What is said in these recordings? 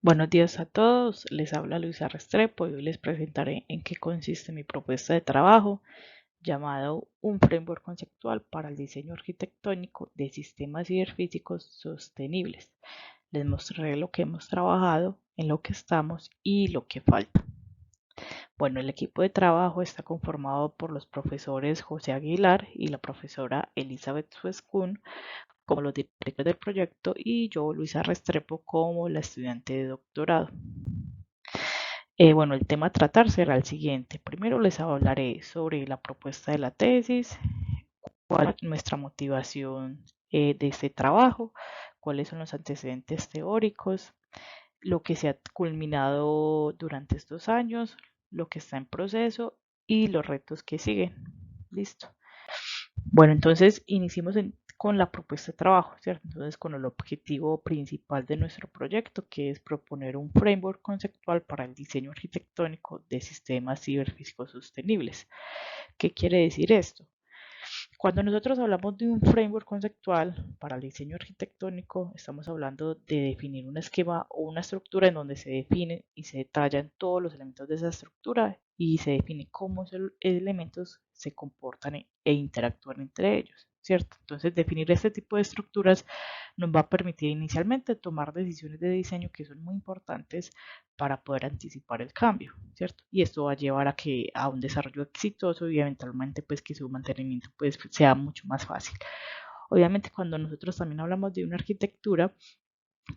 Buenos días a todos, les habla Luisa Restrepo y hoy les presentaré en qué consiste mi propuesta de trabajo llamado un framework conceptual para el diseño arquitectónico de sistemas ciberfísicos sostenibles. Les mostraré lo que hemos trabajado, en lo que estamos y lo que falta. Bueno, el equipo de trabajo está conformado por los profesores José Aguilar y la profesora Elizabeth Suescún como los directores del proyecto y yo, Luisa Restrepo, como la estudiante de doctorado. Bueno, el tema a tratar será el siguiente. Primero les hablaré sobre la propuesta de la tesis, cuál es nuestra motivación de este trabajo, cuáles son los antecedentes teóricos, lo que se ha culminado durante estos años, lo que está en proceso y los retos que siguen. Listo. Bueno, entonces iniciemos con la propuesta de trabajo, ¿cierto? Entonces, con el objetivo principal de nuestro proyecto, que es proponer un framework conceptual para el diseño arquitectónico de sistemas ciberfísicos sostenibles. ¿Qué quiere decir esto? Cuando nosotros hablamos de un framework conceptual para el diseño arquitectónico, estamos hablando de definir un esquema o una estructura en donde se definen y se detallan todos los elementos de esa estructura y se define cómo esos elementos se comportan e interactúan entre ellos, ¿cierto? Entonces, definir este tipo de estructuras nos va a permitir inicialmente tomar decisiones de diseño que son muy importantes para poder anticipar el cambio, ¿cierto? Y esto va a llevar a un desarrollo exitoso y eventualmente pues que su mantenimiento pues sea mucho más fácil. Obviamente cuando nosotros también hablamos de una arquitectura,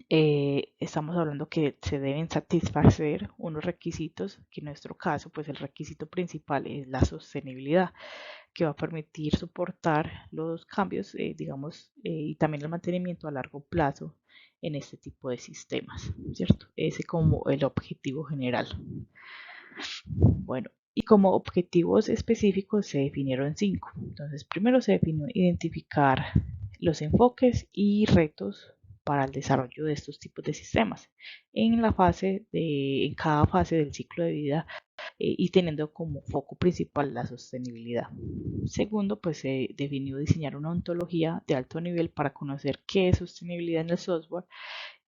estamos hablando que se deben satisfacer unos requisitos, que en nuestro caso pues el requisito principal es la sostenibilidad, que va a permitir soportar los cambios, digamos, y también el mantenimiento a largo plazo en este tipo de sistemas, ¿cierto? Ese como el objetivo general. Bueno, y como objetivos específicos se definieron 5. Entonces, primero se definió identificar los enfoques y retos para el desarrollo de estos tipos de sistemas en cada fase del ciclo de vida y teniendo como foco principal la sostenibilidad. Segundo, pues se definió diseñar una ontología de alto nivel para conocer qué es sostenibilidad en el software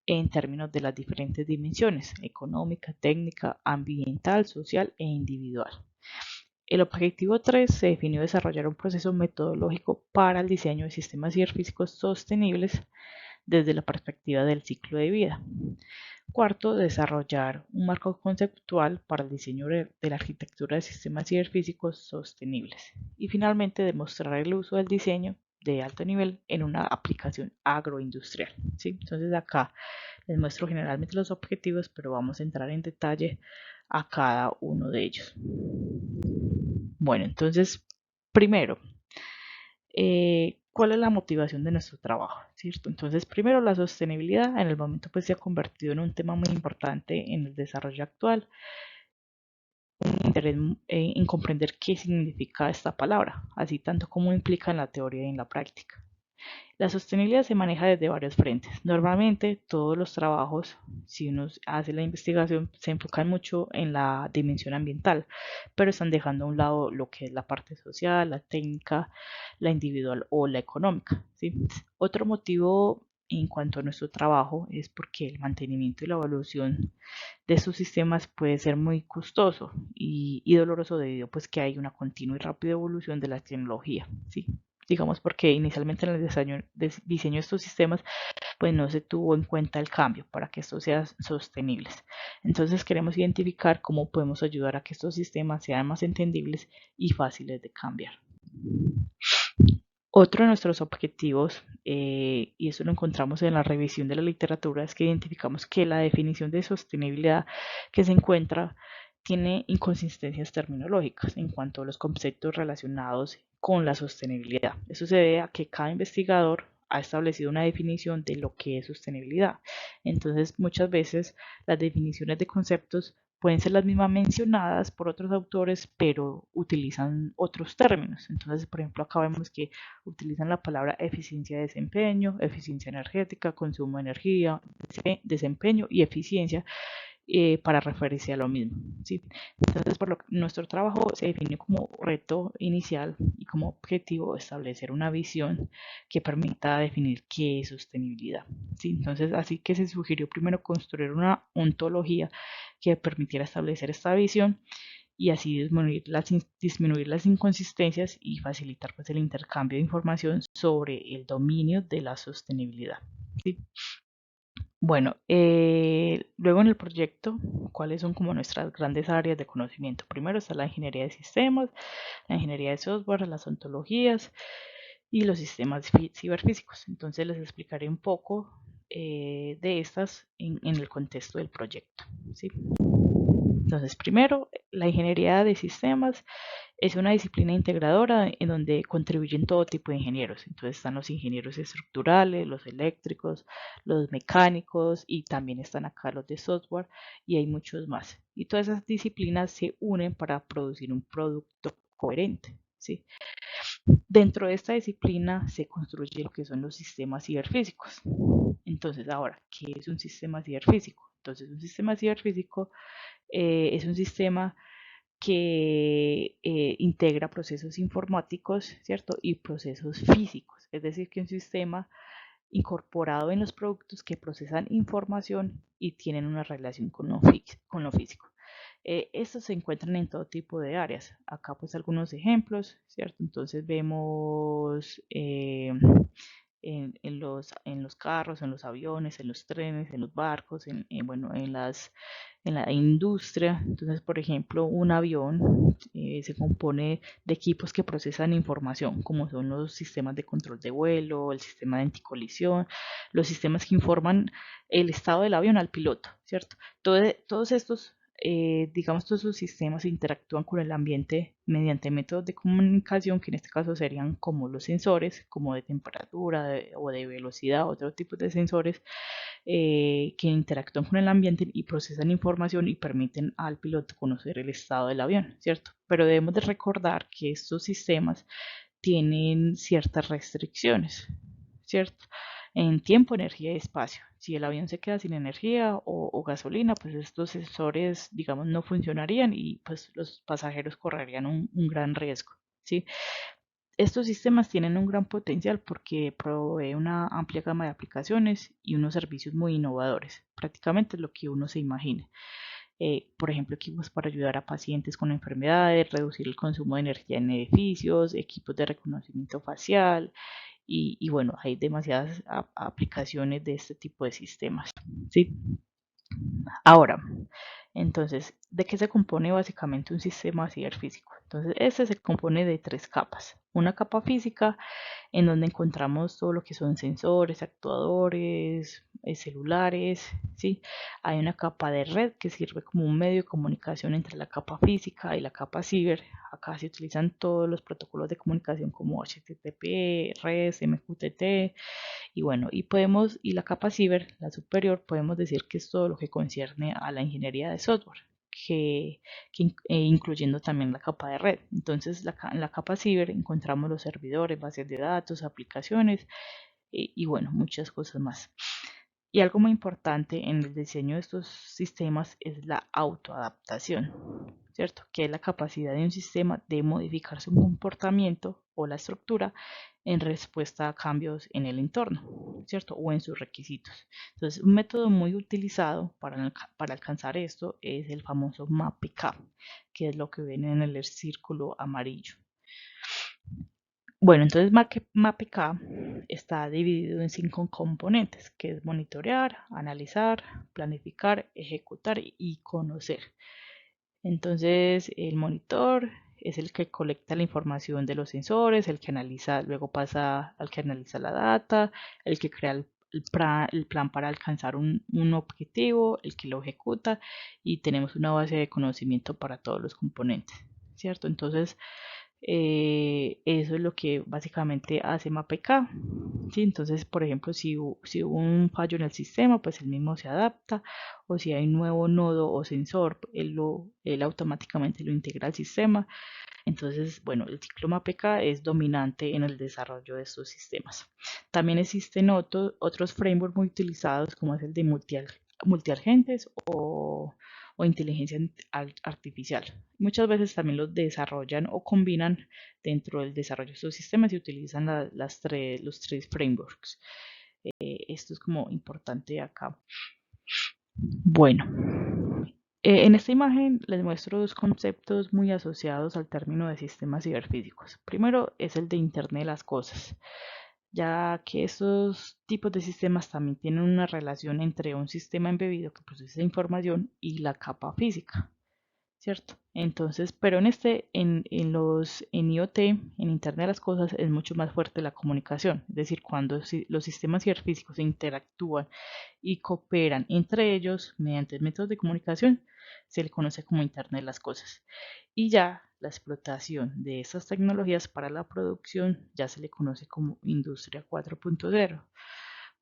en términos de las diferentes dimensiones, económica, técnica, ambiental, social e individual. El objetivo 3 se definió desarrollar un proceso metodológico para el diseño de sistemas ciberfísicos sostenibles desde la perspectiva del ciclo de vida. Cuarto, desarrollar un marco conceptual para el diseño de la arquitectura de sistemas ciberfísicos sostenibles. Y finalmente, demostrar el uso del diseño de alto nivel en una aplicación agroindustrial, ¿sí? Entonces acá les muestro generalmente los objetivos, pero vamos a entrar en detalle a cada uno de ellos. Bueno, entonces, primero, ¿cuál es la motivación de nuestro trabajo? ¿Cierto? Entonces, primero, la sostenibilidad en el momento pues se ha convertido en un tema muy importante en el desarrollo actual. Un interés en comprender qué significa esta palabra, así tanto como implica en la teoría y en la práctica. La sostenibilidad se maneja desde varios frentes. Normalmente todos los trabajos, si uno hace la investigación, se enfocan mucho en la dimensión ambiental, pero están dejando a un lado lo que es la parte social, la técnica, la individual o la económica, ¿sí? Otro motivo en cuanto a nuestro trabajo es porque el mantenimiento y la evolución de estos sistemas puede ser muy costoso y doloroso debido pues que hay una continua y rápida evolución de la tecnología, ¿sí? Digamos porque inicialmente en el diseño de estos sistemas pues no se tuvo en cuenta el cambio para que estos sean sostenibles. Entonces queremos identificar cómo podemos ayudar a que estos sistemas sean más entendibles y fáciles de cambiar. Otro de nuestros objetivos, y eso lo encontramos en la revisión de la literatura, es que identificamos que la definición de sostenibilidad que se encuentra tiene inconsistencias terminológicas en cuanto a los conceptos relacionados con la sostenibilidad. Eso se debe a que cada investigador ha establecido una definición de lo que es sostenibilidad. Entonces, muchas veces las definiciones de conceptos pueden ser las mismas mencionadas por otros autores, pero utilizan otros términos. Entonces, por ejemplo, acá vemos que utilizan la palabra eficiencia de desempeño, eficiencia energética, consumo de energía, desempeño y eficiencia. para referirse a lo mismo, ¿sí? Entonces, nuestro trabajo se define como reto inicial y como objetivo establecer una visión que permita definir qué es sostenibilidad, ¿sí? Entonces, así que se sugirió primero construir una ontología que permitiera establecer esta visión y así disminuir las inconsistencias y facilitar pues, el intercambio de información sobre el dominio de la sostenibilidad, ¿sí? Bueno, luego en el proyecto, ¿cuáles son como nuestras grandes áreas de conocimiento? Primero está la ingeniería de sistemas, la ingeniería de software, las ontologías y los sistemas ciberfísicos. Entonces les explicaré un poco de estas en el contexto del proyecto, ¿sí? Entonces, primero, la ingeniería de sistemas es una disciplina integradora en donde contribuyen todo tipo de ingenieros. Entonces están los ingenieros estructurales, los eléctricos, los mecánicos y también están acá los de software y hay muchos más. Y todas esas disciplinas se unen para producir un producto coherente, ¿sí? Dentro de esta disciplina se construye lo que son los sistemas ciberfísicos. Entonces, ahora, ¿qué es un sistema ciberfísico? Entonces, un sistema ciberfísico es un sistema que integra procesos informáticos, ¿cierto? Y procesos físicos, es decir, que un sistema incorporado en los productos que procesan información y tienen una relación con lo físico. Estos se encuentran en todo tipo de áreas. Acá pues algunos ejemplos, ¿cierto? Entonces vemos en los carros, en los aviones, en los trenes, en los barcos, bueno, en la industria. Entonces, por ejemplo, un avión se compone de equipos que procesan información, como son los sistemas de control de vuelo, el sistema de anticolisión, los sistemas que informan el estado del avión al piloto, ¿cierto? Todos estos digamos, todos esos sistemas interactúan con el ambiente mediante métodos de comunicación, que en este caso serían como los sensores, como de temperatura o de velocidad, otro tipo de sensores que interactúan con el ambiente y procesan información y permiten al piloto conocer el estado del avión, ¿cierto? Pero debemos de recordar que estos sistemas tienen ciertas restricciones, ¿cierto? En tiempo, energía y espacio. Si el avión se queda sin energía o gasolina, pues estos sensores, digamos, no funcionarían y pues los pasajeros correrían un gran riesgo, ¿sí? Estos sistemas tienen un gran potencial porque provee una amplia gama de aplicaciones y unos servicios muy innovadores, prácticamente lo que uno se imagine. Por ejemplo, equipos para ayudar a pacientes con enfermedades, reducir el consumo de energía en edificios, equipos de reconocimiento facial y bueno, hay demasiadas aplicaciones de este tipo de sistemas, ¿sí? Ahora, entonces, ¿de qué se compone básicamente un sistema ciberfísico? Entonces, este se compone de tres capas. Una capa física, en donde encontramos todo lo que son sensores, actuadores, celulares, ¿sí? Hay una capa de red que sirve como un medio de comunicación entre la capa física y la capa ciber. Acá se utilizan todos los protocolos de comunicación como HTTP, REST, MQTT, y bueno, y la capa ciber, la superior, podemos decir que es todo lo que concierne a la ingeniería de software, incluyendo también la capa de red. Entonces, en la capa ciber encontramos los servidores, bases de datos, aplicaciones y bueno, muchas cosas más. Y algo muy importante en el diseño de estos sistemas es la autoadaptación, ¿cierto? Que es la capacidad de un sistema de modificar su comportamiento o la estructura en respuesta a cambios en el entorno, ¿cierto? O en sus requisitos. Entonces, un método muy utilizado para alcanzar esto es el famoso MAPK, que es lo que ven en el círculo amarillo. Bueno, entonces MAPK está dividido en 5 componentes, que es monitorear, analizar, planificar, ejecutar y conocer. Entonces, el monitor es el que colecta la información de los sensores, el que analiza, luego pasa al que analiza la data, el que crea el plan para alcanzar un objetivo, el que lo ejecuta y tenemos una base de conocimiento para todos los componentes, ¿cierto? Entonces, eso es lo que básicamente hace MAPK. ¿Sí? Entonces, por ejemplo, si hubo un fallo en el sistema, pues él mismo se adapta, o si hay un nuevo nodo o sensor, él automáticamente lo integra al sistema. Entonces, bueno, el ciclo MAPK es dominante en el desarrollo de estos sistemas. También existen otros frameworks muy utilizados, como es el de multiagentes o inteligencia artificial. Muchas veces también los desarrollan o combinan dentro del desarrollo de estos sistemas y utilizan los tres frameworks. Esto es como importante acá. Bueno, en esta imagen les muestro dos conceptos muy asociados al término de sistemas ciberfísicos. Primero es el de Internet de las Cosas, ya que estos tipos de sistemas también tienen una relación entre un sistema embebido que procesa información y la capa física, ¿cierto? Entonces, pero en IoT, en Internet de las Cosas, es mucho más fuerte la comunicación, es decir, cuando los sistemas ciberfísicos interactúan y cooperan entre ellos mediante métodos de comunicación, se le conoce como Internet de las Cosas. Y ya la explotación de estas tecnologías para la producción ya se le conoce como Industria 4.0.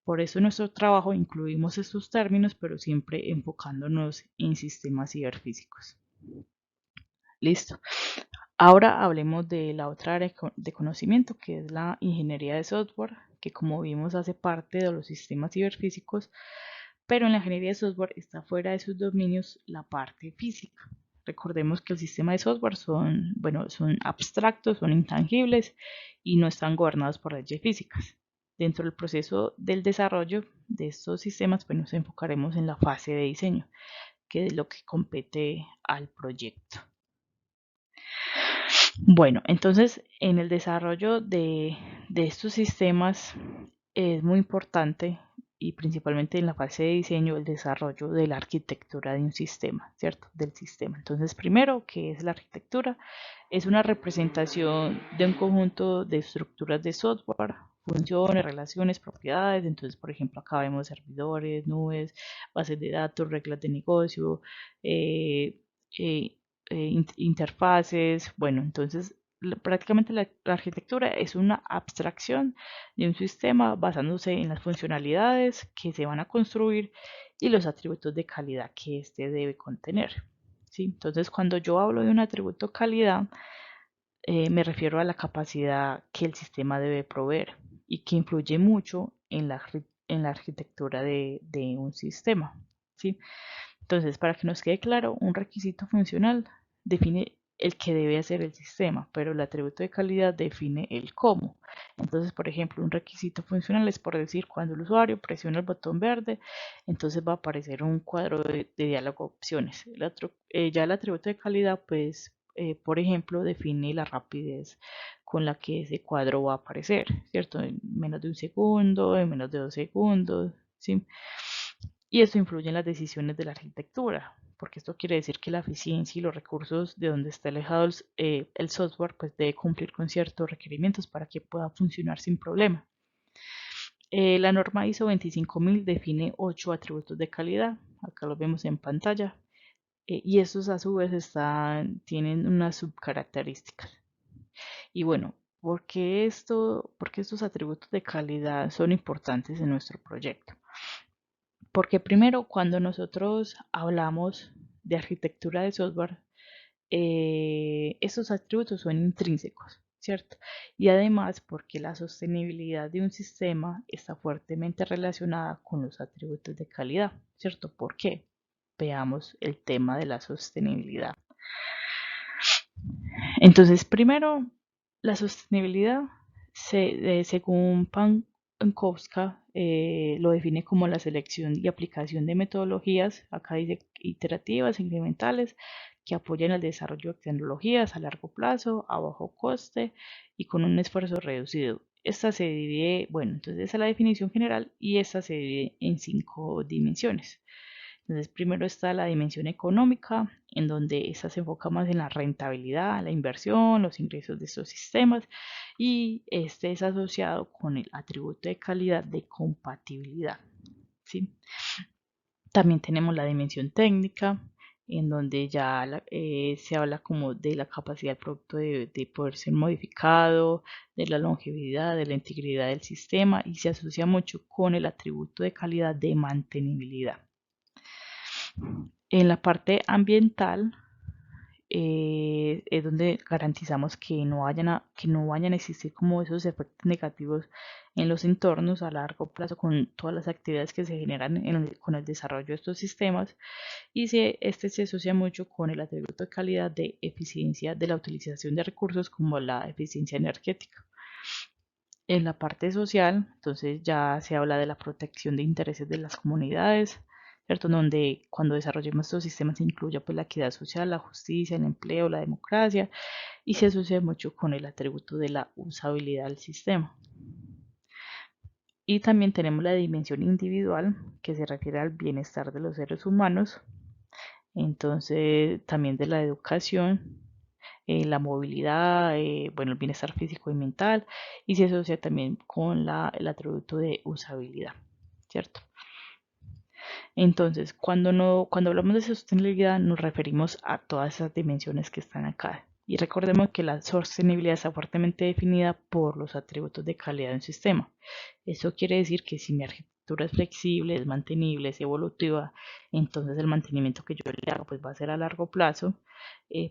Por eso en nuestro trabajo incluimos estos términos, pero siempre enfocándonos en sistemas ciberfísicos. Listo. Ahora hablemos de la otra área de conocimiento, que es la ingeniería de software, que como vimos hace parte de los sistemas ciberfísicos, pero en la ingeniería de software está fuera de sus dominios la parte física. Recordemos que el sistema de software son abstractos, son intangibles y no están gobernados por leyes físicas. Dentro del proceso del desarrollo de estos sistemas, pues nos enfocaremos en la fase de diseño, que es lo que compete al proyecto. Bueno, entonces en el desarrollo de estos sistemas es muy importante y principalmente en la fase de diseño el desarrollo de la arquitectura de un sistema, ¿cierto? Del sistema. Entonces, primero, ¿qué es la arquitectura? Es una representación de un conjunto de estructuras de software, funciones, relaciones, propiedades. Entonces, por ejemplo, acá vemos servidores, nubes, bases de datos, reglas de negocio, eh, eh, interfaces. Bueno, entonces prácticamente la arquitectura es una abstracción de un sistema basándose en las funcionalidades que se van a construir y los atributos de calidad que éste debe contener. ¿Sí? Entonces, cuando yo hablo de un atributo calidad, me refiero a la capacidad que el sistema debe proveer y que influye mucho en la arquitectura de un sistema. ¿Sí? Entonces, para que nos quede claro, un requisito funcional define el que debe hacer el sistema, pero el atributo de calidad define el cómo. Entonces, por ejemplo, un requisito funcional es por decir cuando el usuario presiona el botón verde, entonces va a aparecer un cuadro de diálogo opciones. Ya el atributo de calidad, pues, por ejemplo, define la rapidez con la que ese cuadro va a aparecer, ¿cierto? En menos de un segundo, en menos de 2 segundos, ¿sí? Y esto influye en las decisiones de la arquitectura, porque esto quiere decir que la eficiencia y los recursos de donde está alejado el software pues debe cumplir con ciertos requerimientos para que pueda funcionar sin problema. La norma ISO 25000 define 8 atributos de calidad, acá los vemos en pantalla, y estos a su vez tienen unas subcaracterísticas. Y bueno, ¿por qué estos atributos de calidad son importantes en nuestro proyecto? Porque primero, cuando nosotros hablamos de arquitectura de software, esos atributos son intrínsecos, ¿cierto? Y además porque la sostenibilidad de un sistema está fuertemente relacionada con los atributos de calidad, ¿cierto? ¿Por qué? Veamos el tema de la sostenibilidad. Entonces, primero, la sostenibilidad, según Pankowska, lo define como la selección y aplicación de metodologías, acá dice iterativas, incrementales, que apoyan el desarrollo de tecnologías a largo plazo, a bajo coste y con un esfuerzo reducido. Esta se divide, bueno, entonces esa es la definición general y esta se divide en 5 dimensiones. Entonces, primero está la dimensión económica, en donde esta se enfoca más en la rentabilidad, la inversión, los ingresos de estos sistemas, y este es asociado con el atributo de calidad de compatibilidad. ¿Sí? También tenemos la dimensión técnica, en donde ya se habla como de la capacidad del producto de poder ser modificado, de la longevidad, de la integridad del sistema, y se asocia mucho con el atributo de calidad de mantenibilidad. En la parte ambiental es donde garantizamos que no vayan a existir como esos efectos negativos en los entornos a largo plazo con todas las actividades que se generan con el desarrollo de estos sistemas. Y este se asocia mucho con el atributo de calidad de eficiencia de la utilización de recursos como la eficiencia energética. En la parte social, entonces ya se habla de la protección de intereses de las comunidades, ¿cierto? Donde cuando desarrollemos estos sistemas se incluya pues la equidad social, la justicia, el empleo, la democracia, y se asocia mucho con el atributo de la usabilidad del sistema. Y también tenemos la dimensión individual, que se refiere al bienestar de los seres humanos, entonces también de la educación, la movilidad, bueno, el bienestar físico y mental, y se asocia también con el atributo de usabilidad, ¿cierto? Entonces, cuando hablamos de sostenibilidad nos referimos a todas esas dimensiones que están acá. Y recordemos que la sostenibilidad está fuertemente definida por los atributos de calidad de un sistema. Eso quiere decir que si mi arquitectura es flexible, es mantenible, es evolutiva, entonces el mantenimiento que yo le hago pues va a ser a largo plazo,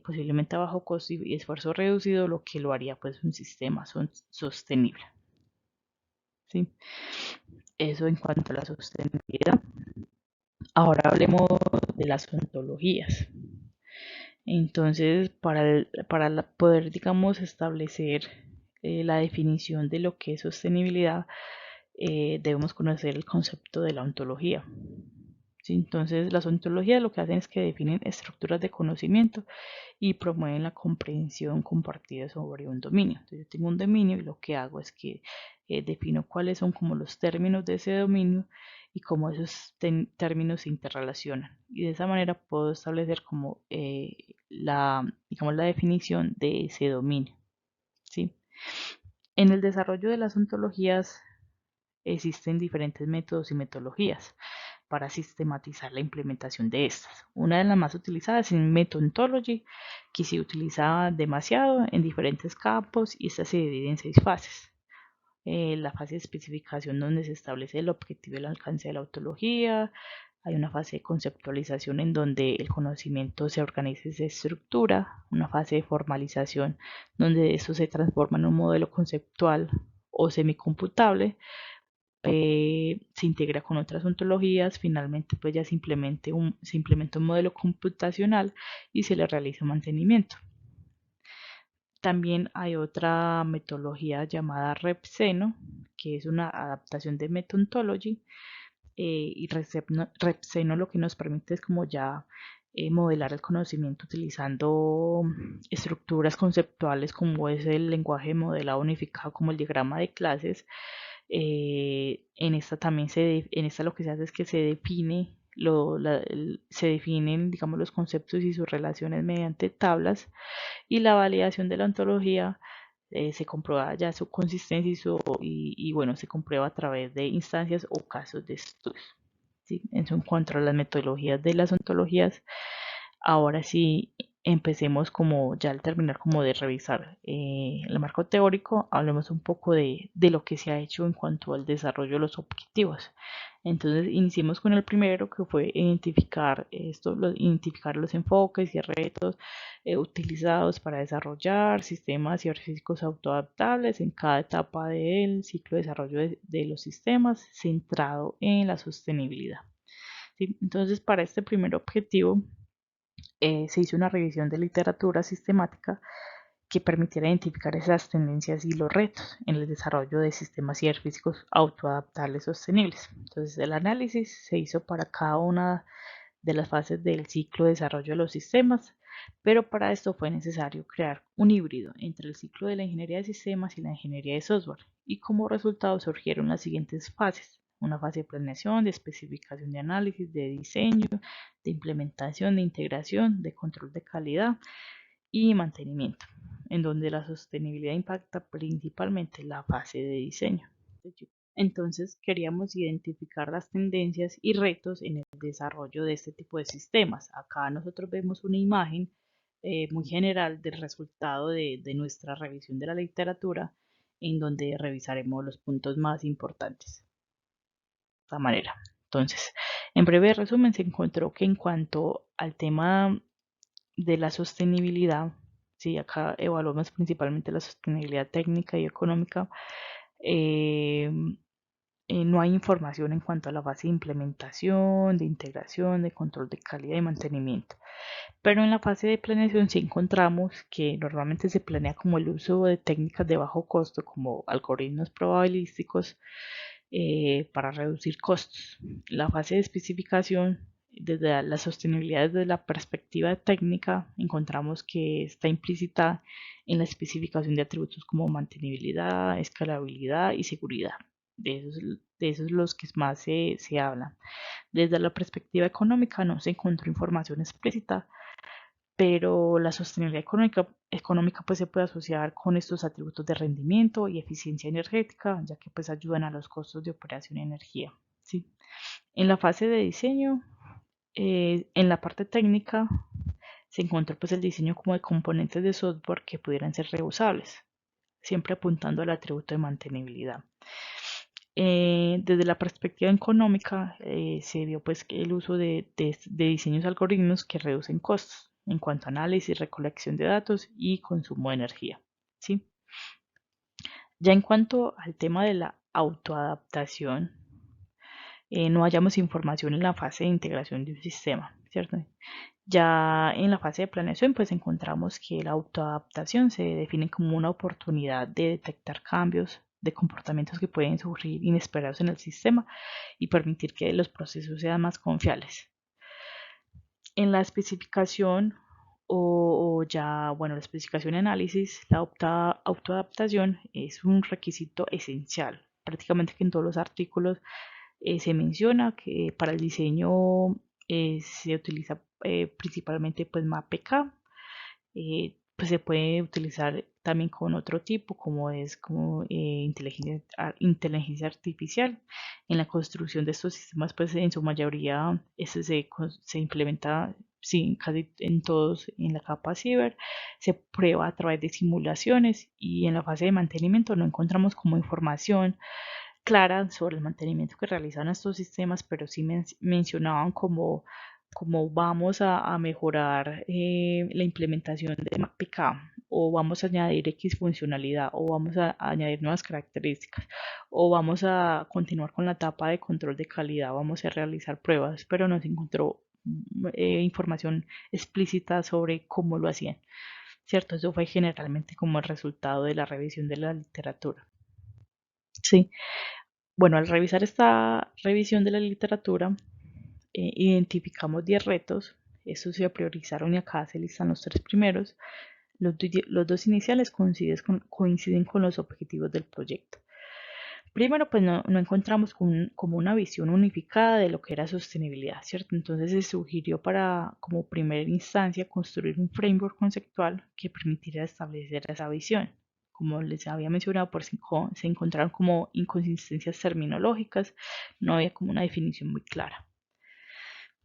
posiblemente a bajo costo y esfuerzo reducido, lo que lo haría pues un sistema sostenible. ¿Sí? Eso en cuanto a la sostenibilidad. Ahora hablemos de las ontologías. Entonces, poder, digamos, establecer la definición de lo que es sostenibilidad, debemos conocer el concepto de la ontología. ¿Sí? Entonces, las ontologías lo que hacen es que definen estructuras de conocimiento y promueven la comprensión compartida sobre un dominio. Entonces, yo tengo un dominio y lo que hago es que defino cuáles son como los términos de ese dominio y cómo esos términos se interrelacionan. Y de esa manera puedo establecer como digamos, la definición de ese dominio. ¿Sí? En el desarrollo de las ontologías existen diferentes métodos y metodologías para sistematizar la implementación de estas. Una de las más utilizadas es Methodology, que se utiliza demasiado en diferentes campos y esta se divide en 6 fases. La fase de especificación donde se establece el objetivo y el alcance de la ontología. Hay una fase de conceptualización en donde el conocimiento se organiza y se estructura. Una fase de formalización donde eso se transforma en un modelo conceptual o semicomputable. Se integra con otras ontologías, finalmente pues ya se implementa un modelo computacional y se le realiza mantenimiento. También hay otra metodología llamada RepSeno, que es una adaptación de Methodology, y RepSeno lo que nos permite es como ya modelar el conocimiento utilizando estructuras conceptuales como es el lenguaje modelado unificado como el diagrama de clases. En esta también en esta lo que se hace es que se definen, digamos, los conceptos y sus relaciones mediante tablas, y la validación de la ontología se comprueba ya su consistencia y bueno, se comprueba a través de instancias o casos de estudio. ¿Sí? Eso en cuanto a las metodologías de las ontologías. Ahora sí, empecemos como ya al terminar como de revisar el marco teórico, hablemos un poco de lo que se ha hecho en cuanto al desarrollo de los objetivos. Entonces, iniciemos con el primero, que fue identificar los enfoques y retos utilizados para desarrollar sistemas ciberfísicos autoadaptables en cada etapa del ciclo de desarrollo de los sistemas, centrado en la sostenibilidad. ¿Sí? Entonces, para este primer objetivo, se hizo una revisión de literatura sistemática que permitiera identificar esas tendencias y los retos en el desarrollo de sistemas ciberfísicos autoadaptables sostenibles. Entonces, el análisis se hizo para cada una de las fases del ciclo de desarrollo de los sistemas, pero para esto fue necesario crear un híbrido entre el ciclo de la ingeniería de sistemas y la ingeniería de software, y como resultado surgieron las siguientes fases: una fase de planeación, de especificación, de análisis, de diseño, de implementación, de integración, de control de calidad y mantenimiento, en donde la sostenibilidad impacta principalmente la fase de diseño. Entonces queríamos identificar las tendencias y retos en el desarrollo de este tipo de sistemas. Acá nosotros vemos una imagen muy general del resultado de nuestra revisión de la literatura, en donde revisaremos los puntos más importantes. De esta manera. Entonces, en breve resumen, se encontró que en cuanto al tema de la sostenibilidad, ¿sí? Acá evaluamos principalmente la sostenibilidad técnica y económica. eh, no hay información en cuanto a la fase de implementación, de integración, de control de calidad y mantenimiento. Pero en la fase de planeación sí encontramos que normalmente se planea como el uso de técnicas de bajo costo, como algoritmos probabilísticos, para reducir costos. La fase de especificación, desde la sostenibilidad desde la perspectiva técnica, encontramos que está implícita en la especificación de atributos como mantenibilidad, escalabilidad y seguridad. De esos los que más se hablan. Desde la perspectiva económica no se encontró información explícita, pero la sostenibilidad económica pues se puede asociar con estos atributos de rendimiento y eficiencia energética, ya que pues ayudan a los costos de operación y energía. ¿Sí? En la fase de diseño, en la parte técnica, se encontró pues el diseño como de componentes de software que pudieran ser reusables, siempre apuntando al atributo de mantenibilidad. Desde la perspectiva económica, se vio pues que el uso de diseños algoritmos que reducen costos en cuanto a análisis, recolección de datos y consumo de energía. ¿Sí? Ya en cuanto al tema de la autoadaptación, no hallamos información en la fase de integración de un sistema, ¿cierto? Ya en la fase de planeación, pues encontramos que la autoadaptación se define como una oportunidad de detectar cambios de comportamientos que pueden surgir inesperados en el sistema y permitir que los procesos sean más confiables. En la especificación la especificación y análisis, la autoadaptación es un requisito esencial. Prácticamente que en todos los artículos se menciona que para el diseño se utiliza principalmente pues MAPK. Pues se puede utilizar también con otro tipo, como es como inteligencia artificial. En la construcción de estos sistemas, pues en su mayoría se implementa, sí, casi en todos en la capa ciber, se prueba a través de simulaciones y en la fase de mantenimiento no encontramos como información clara sobre el mantenimiento que realizan estos sistemas, pero sí mencionaban como vamos a mejorar la implementación de MAPK o vamos a añadir X funcionalidad o vamos a añadir nuevas características o vamos a continuar con la etapa de control de calidad, vamos a realizar pruebas, pero no se encontró información explícita sobre cómo lo hacían, ¿cierto? Eso fue generalmente como el resultado de la revisión de la literatura. Sí. Bueno, al revisar esta revisión de la literatura, identificamos 10 retos. Estos se priorizaron y acá se listan los tres primeros. Los dos iniciales coinciden con los objetivos del proyecto. Primero, pues no encontramos como una visión unificada de lo que era sostenibilidad, ¿cierto? Entonces se sugirió para, como primera instancia, construir un framework conceptual que permitiera establecer esa visión. Como les había mencionado, se encontraron como inconsistencias terminológicas, no había como una definición muy clara.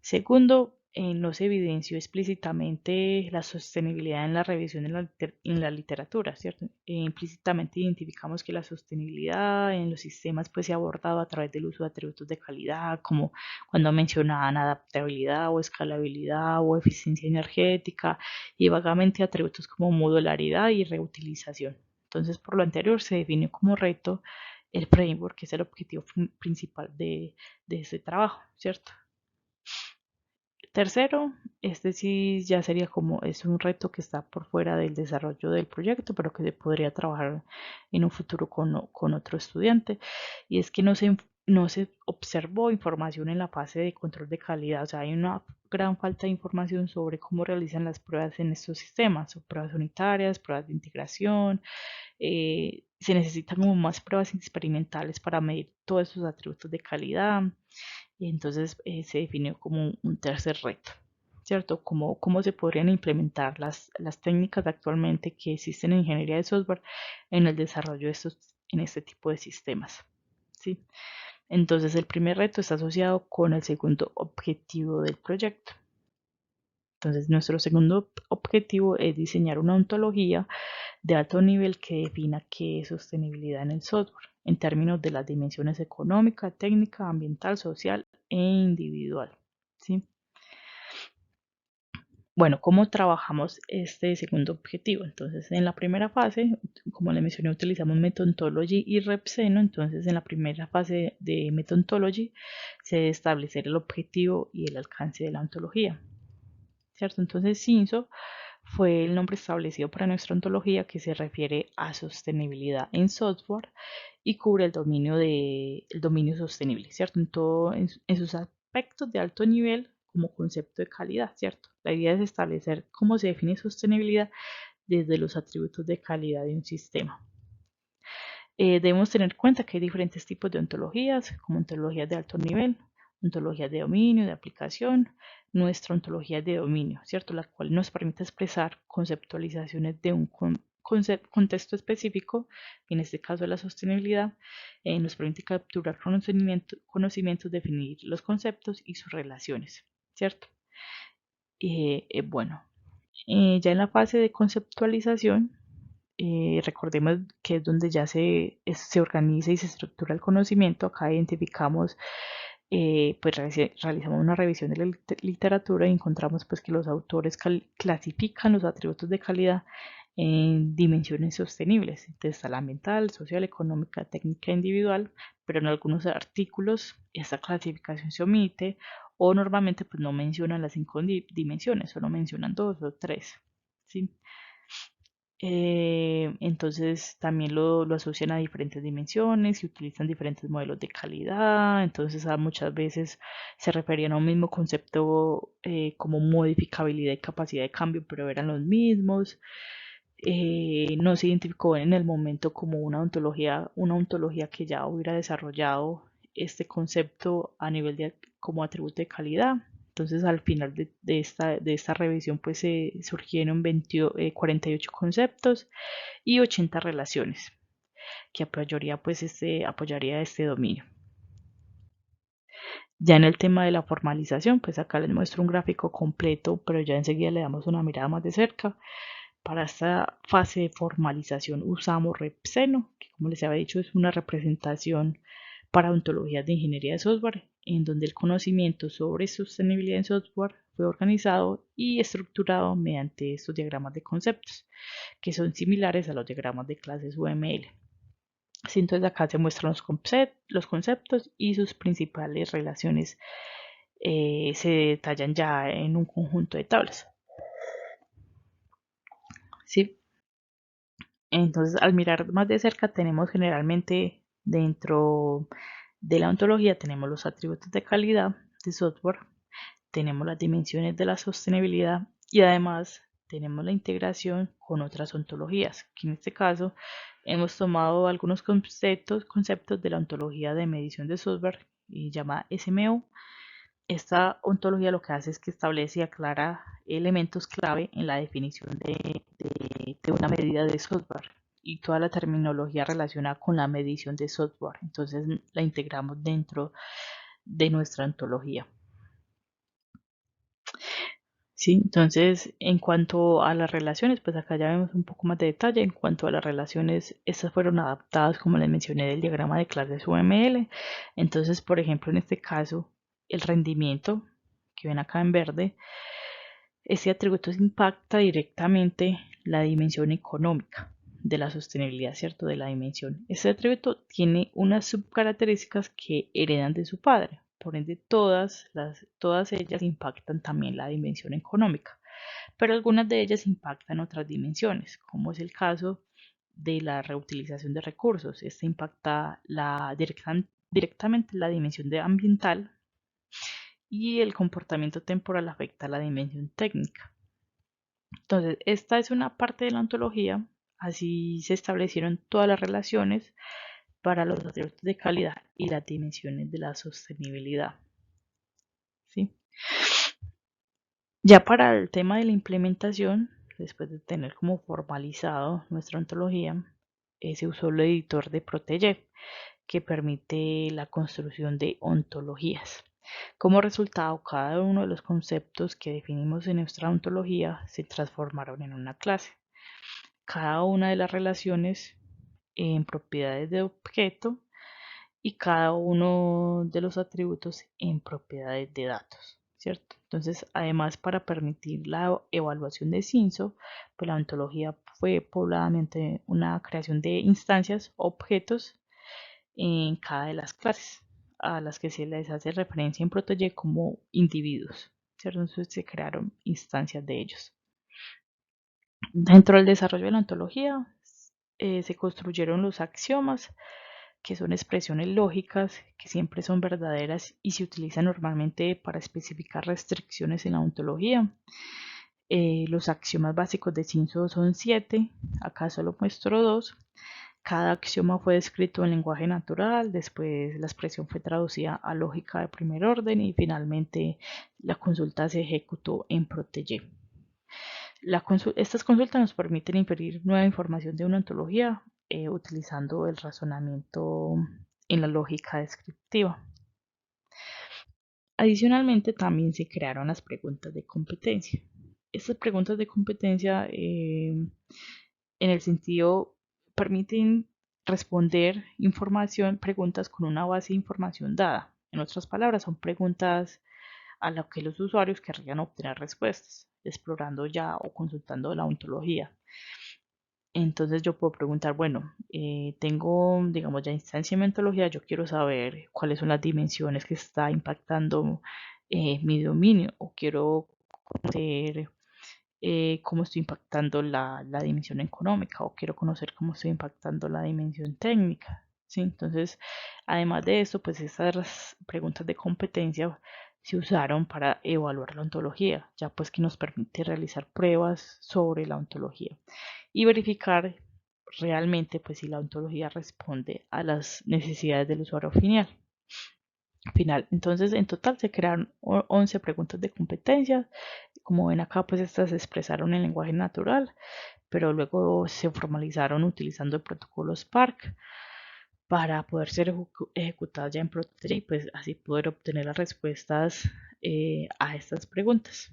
Segundo, no se evidenció explícitamente la sostenibilidad en la revisión en la literatura, ¿cierto? Implícitamente identificamos que la sostenibilidad en los sistemas pues, se ha abordado a través del uso de atributos de calidad, como cuando mencionaban adaptabilidad o escalabilidad o eficiencia energética, y vagamente atributos como modularidad y reutilización. Entonces, por lo anterior, se definió como reto el framework, que es el objetivo principal de este trabajo, ¿cierto? Tercero, este sí ya sería como, es un reto que está por fuera del desarrollo del proyecto, pero que se podría trabajar en un futuro con otro estudiante. Y es que no se observó información en la fase de control de calidad. O sea, hay una gran falta de información sobre cómo realizan las pruebas en estos sistemas, o pruebas unitarias, pruebas de integración. Se necesitan como más pruebas experimentales para medir todos esos atributos de calidad. Y entonces se definió como un tercer reto, ¿cierto? Cómo se podrían implementar las técnicas actualmente que existen en ingeniería de software en el desarrollo en este tipo de sistemas, ¿sí? Entonces el primer reto está asociado con el segundo objetivo del proyecto. Entonces nuestro segundo objetivo es diseñar una ontología de alto nivel que defina qué es sostenibilidad en el software, en términos de las dimensiones económica, técnica, ambiental, social e individual. ¿Sí? Bueno, ¿cómo trabajamos este segundo objetivo? Entonces, en la primera fase, como le mencioné, utilizamos Methodology y Repseno. Entonces, en la primera fase de Methodology se debe establecer el objetivo y el alcance de la ontología, ¿cierto? Entonces, CINSO fue el nombre establecido para nuestra ontología, que se refiere a sostenibilidad en software y cubre el dominio sostenible, ¿cierto? En sus aspectos de alto nivel como concepto de calidad, ¿cierto? La idea es establecer cómo se define sostenibilidad desde los atributos de calidad de un sistema. Debemos tener en cuenta que hay diferentes tipos de ontologías, como ontologías de alto nivel, ontologías de dominio, de aplicación, nuestra ontología de dominio, ¿cierto? La cual nos permite expresar conceptualizaciones de un contexto específico, en este caso la sostenibilidad, nos permite capturar conocimientos, definir los conceptos y sus relaciones, ¿cierto? Bueno, ya en la fase de conceptualización, recordemos que es donde ya se organiza y se estructura el conocimiento. Acá identificamos, pues realizamos una revisión de la literatura y encontramos pues que los autores clasifican los atributos de calidad en dimensiones sostenibles. Entonces está la ambiental, social, económica, técnica, individual, pero en algunos artículos esta clasificación se omite o normalmente pues no mencionan las 5 dimensiones, solo mencionan 2 o 3. ¿Sí? Entonces también lo asocian a diferentes dimensiones y utilizan diferentes modelos de calidad. Entonces muchas veces se referían a un mismo concepto como modificabilidad y capacidad de cambio, pero eran los mismos. No se identificó en el momento como una ontología que ya hubiera desarrollado este concepto a nivel de como atributo de calidad. Entonces, al final de esta revisión, pues surgieron 48 conceptos y 80 relaciones que apoyaría este dominio. Ya en el tema de la formalización, pues acá les muestro un gráfico completo, pero ya enseguida le damos una mirada más de cerca. Para esta fase de formalización usamos Repseno, que como les había dicho es una representación para ontologías de ingeniería de software, en donde el conocimiento sobre sostenibilidad en software fue organizado y estructurado mediante estos diagramas de conceptos, que son similares a los diagramas de clases UML. Entonces acá se muestran los conceptos y sus principales relaciones se detallan ya en un conjunto de tablas. ¿Sí? Entonces, al mirar más de cerca, tenemos generalmente dentro de la ontología, tenemos los atributos de calidad de software, tenemos las dimensiones de la sostenibilidad y además tenemos la integración con otras ontologías, que en este caso hemos tomado algunos conceptos de la ontología de medición de software llamada SMO. Esta ontología lo que hace es que establece y aclara elementos clave en la definición de una medida de software y toda la terminología relacionada con la medición de software. Entonces la integramos dentro de nuestra ontología. Sí, entonces en cuanto a las relaciones, pues acá ya vemos un poco más de detalle. En cuanto a las relaciones, estas fueron adaptadas, como les mencioné, del diagrama de clases UML. Entonces, por ejemplo, en este caso, el rendimiento, que ven acá en verde, este atributo impacta directamente la dimensión económica de la sostenibilidad, ¿cierto? De la dimensión. Este atributo tiene unas subcaracterísticas que heredan de su padre. Por ende, todas ellas impactan también la dimensión económica, pero algunas de ellas impactan otras dimensiones, como es el caso de la reutilización de recursos. Este impacta directamente la dimensión ambiental y el comportamiento temporal afecta la dimensión técnica. Entonces, esta es una parte de la ontología. Así se establecieron todas las relaciones para los atributos de calidad y las dimensiones de la sostenibilidad. ¿Sí? Ya para el tema de la implementación, después de tener como formalizado nuestra ontología, se usó el editor de Protege, que permite la construcción de ontologías. Como resultado, cada uno de los conceptos que definimos en nuestra ontología se transformaron en una clase. Cada una de las relaciones en propiedades de objeto y cada uno de los atributos en propiedades de datos. ¿cierto? Entonces, además, para permitir la evaluación de CINSO, pues la ontología fue pobladamente una creación de instancias, objetos en cada de las clases a las que se les hace referencia en Protege como individuos, ¿cierto? Entonces se crearon instancias de ellos. Dentro del desarrollo de la ontología se construyeron los axiomas, que son expresiones lógicas que siempre son verdaderas y se utilizan normalmente para especificar restricciones en la ontología. Los axiomas básicos de CINSO son 7, acá solo muestro 2. Cada axioma fue descrito en lenguaje natural, después la expresión fue traducida a lógica de primer orden y finalmente la consulta se ejecutó en Protege. Estas consultas nos permiten inferir nueva información de una ontología utilizando el razonamiento en la lógica descriptiva. Adicionalmente, también se crearon las preguntas de competencia. Estas preguntas de competencia, en el sentido, permiten responder preguntas con una base de información dada. En otras palabras, son preguntas a las que los usuarios querrían obtener respuestas, explorando ya o consultando la ontología. Entonces yo puedo preguntar, bueno, tengo, digamos, ya instancia en mi ontología, yo quiero saber cuáles son las dimensiones que está impactando mi dominio, o quiero conocer cómo estoy impactando la dimensión económica, o quiero conocer cómo estoy impactando la dimensión técnica. ¿Sí? Entonces, además de esto, pues estas preguntas de competencia se usaron para evaluar la ontología, ya pues que nos permite realizar pruebas sobre la ontología y verificar realmente pues si la ontología responde a las necesidades del usuario final. Entonces, en total se crearon 11 preguntas de competencia. Como ven acá, pues estas se expresaron en lenguaje natural, pero luego se formalizaron utilizando el protocolo Spark para poder ser ejecutadas ya en Protege y pues así poder obtener las respuestas a estas preguntas.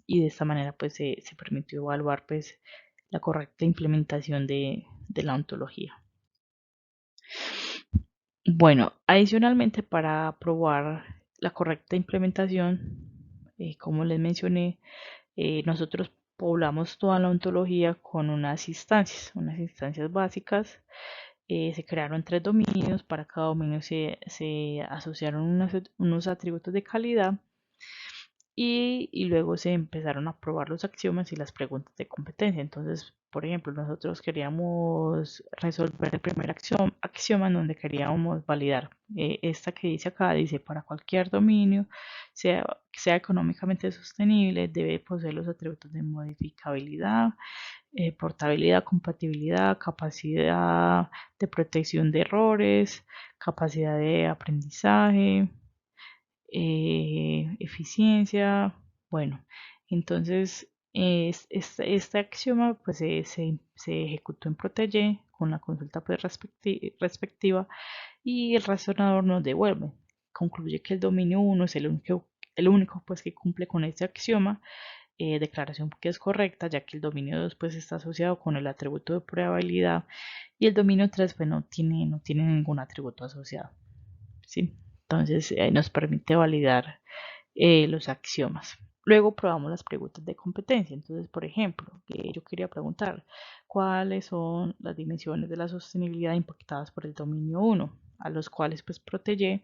Y de esta manera pues se permitió evaluar pues la correcta implementación de la ontología. Bueno, adicionalmente para probar la correcta implementación, como les mencioné, nosotros poblamos toda la ontología con unas instancias básicas. Se crearon 3 dominios, para cada dominio se asociaron unos atributos de calidad y luego se empezaron a probar los axiomas y las preguntas de competencia. Entonces, por ejemplo, nosotros queríamos resolver el primer axioma en donde queríamos validar esta que dice acá, dice para cualquier dominio, sea económicamente sostenible, debe poseer los atributos de modificabilidad, portabilidad, compatibilidad, capacidad de protección de errores, capacidad de aprendizaje, eficiencia. Bueno, entonces este axioma pues se ejecutó en Protege con la consulta pues, respectiva y el razonador nos devuelve. Concluye que el dominio 1 es el único pues, que cumple con este axioma, declaración que es correcta, ya que el dominio 2 pues, está asociado con el atributo de probabilidad y el dominio 3 pues, no tiene ningún atributo asociado. ¿Sí? Entonces nos permite validar los axiomas. Luego probamos las preguntas de competencia. Entonces, por ejemplo, yo quería preguntar cuáles son las dimensiones de la sostenibilidad impactadas por el dominio 1, a los cuales pues Protege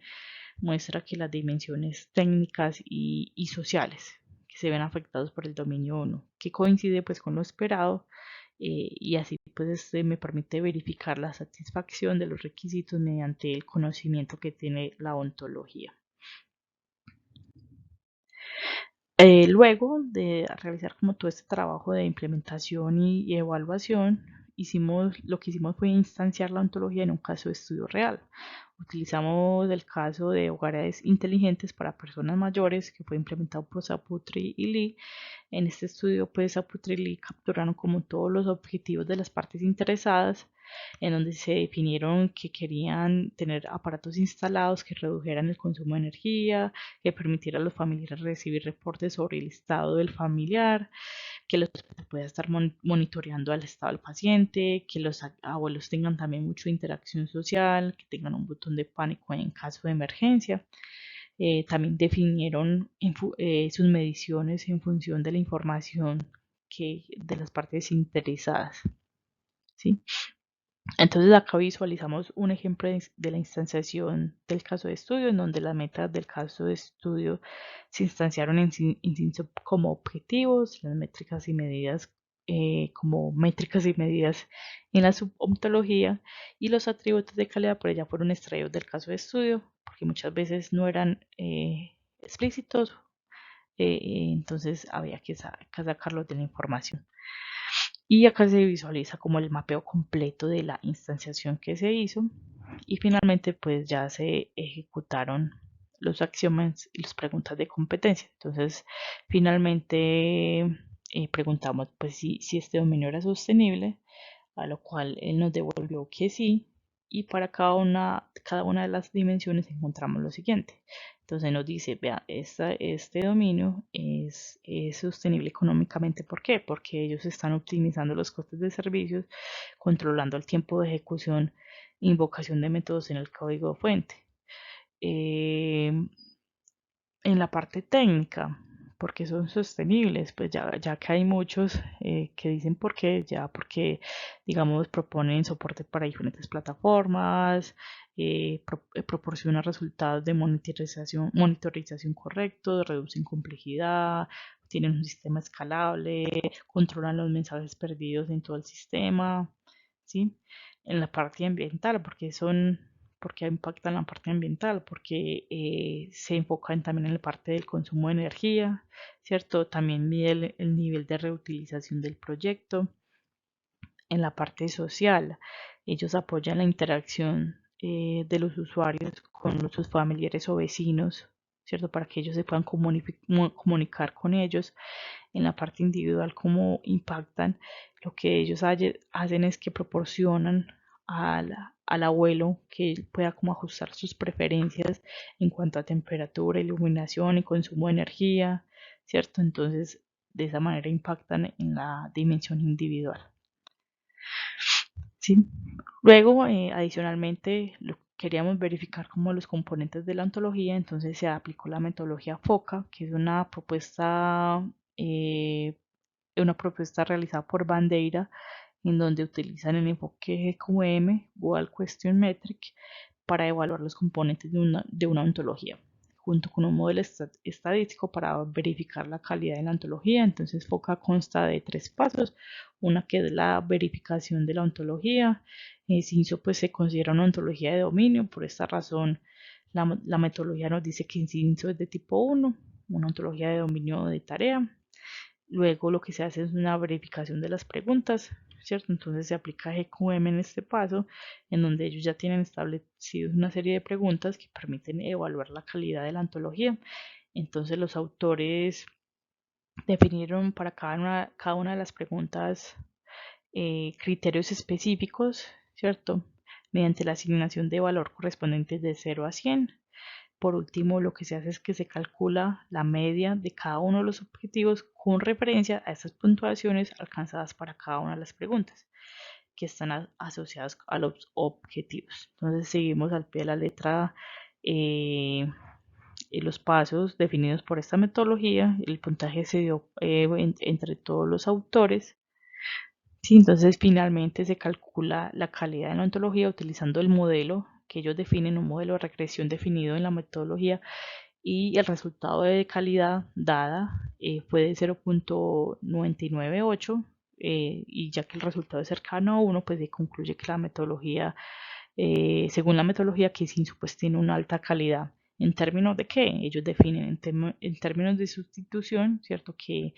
muestra que las dimensiones técnicas y sociales que se ven afectados por el dominio 1, que coincide pues con lo esperado, y así pues me permite verificar la satisfacción de los requisitos mediante el conocimiento que tiene la ontología. Luego de realizar como todo este trabajo de implementación y evaluación, lo que hicimos fue instanciar la ontología en un caso de estudio real. Utilizamos el caso de hogares inteligentes para personas mayores que fue implementado por Saputri y Lee. En este estudio, pues Saputri y Lee capturaron como todos los objetivos de las partes interesadas, en donde se definieron que querían tener aparatos instalados que redujeran el consumo de energía, que permitieran a los familiares recibir reportes sobre el estado del familiar, que los hospitales puedan estar monitoreando el estado del paciente, que los abuelos tengan también mucha interacción social, que tengan un botón de pánico en caso de emergencia. También definieron sus mediciones en función de la información de las partes interesadas. ¿Sí? Entonces acá visualizamos un ejemplo de la instanciación del caso de estudio, en donde las metas del caso de estudio se instanciaron como objetivos, las métricas y medidas como métricas y medidas en la subontología, y los atributos de calidad por ella fueron extraídos del caso de estudio, porque muchas veces no eran explícitos, entonces había que sacarlos de la información. Y acá se visualiza como el mapeo completo de la instanciación que se hizo, y finalmente pues ya se ejecutaron los axiomas y las preguntas de competencia. Entonces finalmente preguntamos pues si este dominio era sostenible, a lo cual él nos devolvió que sí, y para cada una de las dimensiones encontramos lo siguiente. Entonces nos dice, vea, este dominio es sostenible económicamente. ¿Por qué? Porque ellos están optimizando los costes de servicios, controlando el tiempo de ejecución, invocación de métodos en el código fuente. Eh, en la parte técnica, porque son sostenibles, pues ya que hay muchos que dicen por qué, ya porque, digamos, proponen soporte para diferentes plataformas, proporcionan resultados de monitorización correctos, reducen complejidad, tienen un sistema escalable, controlan los mensajes perdidos en todo el sistema, ¿sí? En la parte ambiental, porque impactan la parte ambiental, porque se enfocan también en la parte del consumo de energía, ¿cierto? También mide el nivel de reutilización del proyecto. En la parte social, ellos apoyan la interacción de los usuarios con sus familiares o vecinos, ¿cierto? Para que ellos se puedan comunicar con ellos. En la parte individual, cómo impactan, lo que ellos hacen es que proporcionan al abuelo que él pueda como ajustar sus preferencias en cuanto a temperatura, iluminación y consumo de energía, ¿cierto? Entonces, de esa manera impactan en la dimensión individual. ¿Sí? Luego, adicionalmente, queríamos verificar como los componentes de la ontología, entonces se aplicó la metodología FOCA, que es eh, una propuesta realizada por Bandeira, en donde utilizan el enfoque GQM, Goal Question Metric, para evaluar los componentes de una ontología, junto con un modelo estadístico para verificar la calidad de la ontología. Entonces, FOCA consta de 3 pasos. Una que es la verificación de la ontología. CINSO pues se considera una ontología de dominio. Por esta razón, la metodología nos dice que CINSO es de tipo 1, una ontología de dominio de tarea. Luego lo que se hace es una verificación de las preguntas, ¿cierto? Entonces se aplica GQM en este paso, en donde ellos ya tienen establecidos una serie de preguntas que permiten evaluar la calidad de la ontología. Entonces los autores definieron para cada una de las preguntas criterios específicos, ¿cierto? Mediante la asignación de valor correspondientes de 0 a 100. Por último, lo que se hace es que se calcula la media de cada uno de los objetivos con referencia a estas puntuaciones alcanzadas para cada una de las preguntas que están asociadas a los objetivos. Entonces seguimos al pie de la letra los pasos definidos por esta metodología. El puntaje se dio entre todos los autores. Sí, entonces finalmente se calcula la calidad de la ontología utilizando el modelo que ellos definen, un modelo de regresión definido en la metodología, y el resultado de calidad dada fue de 0.998, y ya que el resultado es cercano a 1, pues se concluye que la metodología, según la metodología, que sin pues tiene una alta calidad. ¿En términos de qué? Ellos definen en términos de sustitución, ¿cierto? Que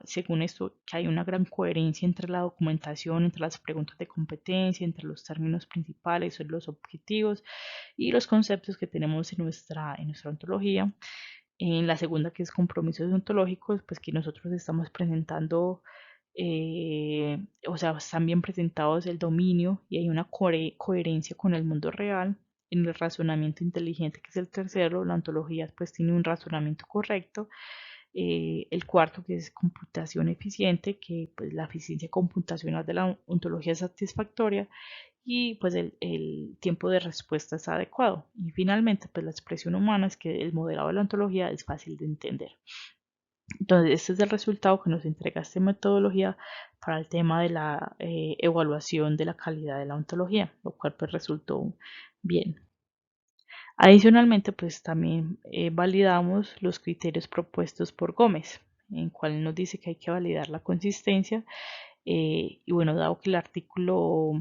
según esto, que hay una gran coherencia entre la documentación, entre las preguntas de competencia, entre los términos principales, los objetivos y los conceptos que tenemos en nuestra ontología. En la segunda, que es compromisos ontológicos, pues que nosotros estamos presentando, o sea, están bien presentados el dominio y hay una coherencia con el mundo real. En el razonamiento inteligente, que es el tercero, la ontología pues tiene un razonamiento correcto. El cuarto, que es computación eficiente, que pues la eficiencia computacional de la ontología es satisfactoria y pues el tiempo de respuesta es adecuado. Y finalmente, pues la expresión humana es que el modelado de la ontología es fácil de entender. Entonces, este es el resultado que nos entrega esta metodología para el tema de la evaluación de la calidad de la ontología, lo cual pues resultó bien. Adicionalmente, pues también validamos los criterios propuestos por Gómez, en cual nos dice que hay que validar la consistencia y bueno, dado que el artículo